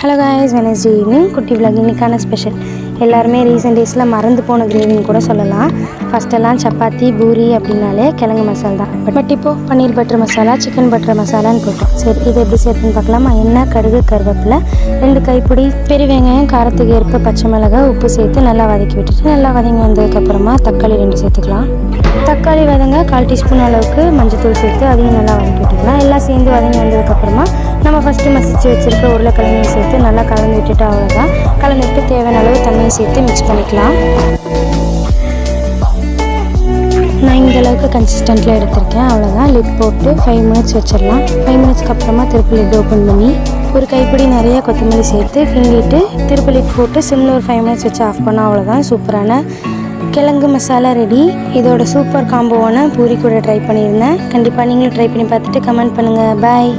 Hello guys, Wednesday evening குட்டி vlog. இன்றைக்கான special எல்லாருமே ரீசெண்ட் டேஸில் மறந்து போன கிரேவின்னு கூட சொல்லலாம். ஃபஸ்ட்டெல்லாம் சப்பாத்தி பூரி அப்படின்னாலே கிழங்கு மசாலா தான். பட் இப்போது பன்னீர் பட்டர் மசாலா, சிக்கன் பட்டர் மசாலான்னு போட்டோம். சரி, இது எப்படி சேர்த்துன்னு பார்க்கலாமா? எண்ணெய், கடுகு, கருவேப்பிலை, 2 கைப்பிடி பெரிய வெங்காயம், காரத்துக்கு ஏற்ப பச்சை மிளகாய், உப்பு சேர்த்து நல்லா வதக்கி விட்டுட்டு நல்லா வதங்கி வந்ததுக்கப்புறமா தக்காளி 2 சேர்த்துக்கலாம். தக்காளி வதங்க 1/4 டீஸ்பூன் அளவுக்கு மஞ்சத்தூள் சேர்த்து அதையும் நல்லா வதக்கி விட்டுக்கலாம். எல்லாம் சேர்ந்து வதங்கி வந்ததுக்கப்புறமா நம்ம ஃபஸ்ட்டு மசிச்சு வச்சுருக்க உருளைக்கிழங்கையும் சேர்த்து நல்லா கலந்து விட்டுட்டு அவ்வளோதான். கலந்துட்டு தேவையான அளவு தண்ணியை சேர்த்து மிக்ஸ் பண்ணிக்கலாம். நான் இந்த அளவுக்கு கன்சிஸ்டண்ட்டில் எடுத்திருக்கேன். அவ்வளோதான். லிட் போட்டு 5 மினிட்ஸ் வச்சிடலாம். 5 மினிட்ஸ்க்கு அப்புறமா திருப்பி லிட் ஓப்பன் பண்ணி ஒரு கைப்பிடி நிறைய கொத்தமல்லி சேர்த்து கிண்டிட்டு திருப்பி லிட் போட்டு சிம்மில் ஒரு 5 மினிட்ஸ் வச்சு ஆஃப் பண்ணால் அவ்வளோதான். சூப்பரான கிழங்கு மசாலா ரெடி. இதோட சூப்பர் காம்போவான பூரி கூட ட்ரை பண்ணியிருந்தேன். கண்டிப்பாக நீங்களும் ட்ரை பண்ணி பார்த்துட்டு கமெண்ட் பண்ணுங்கள். பாய்.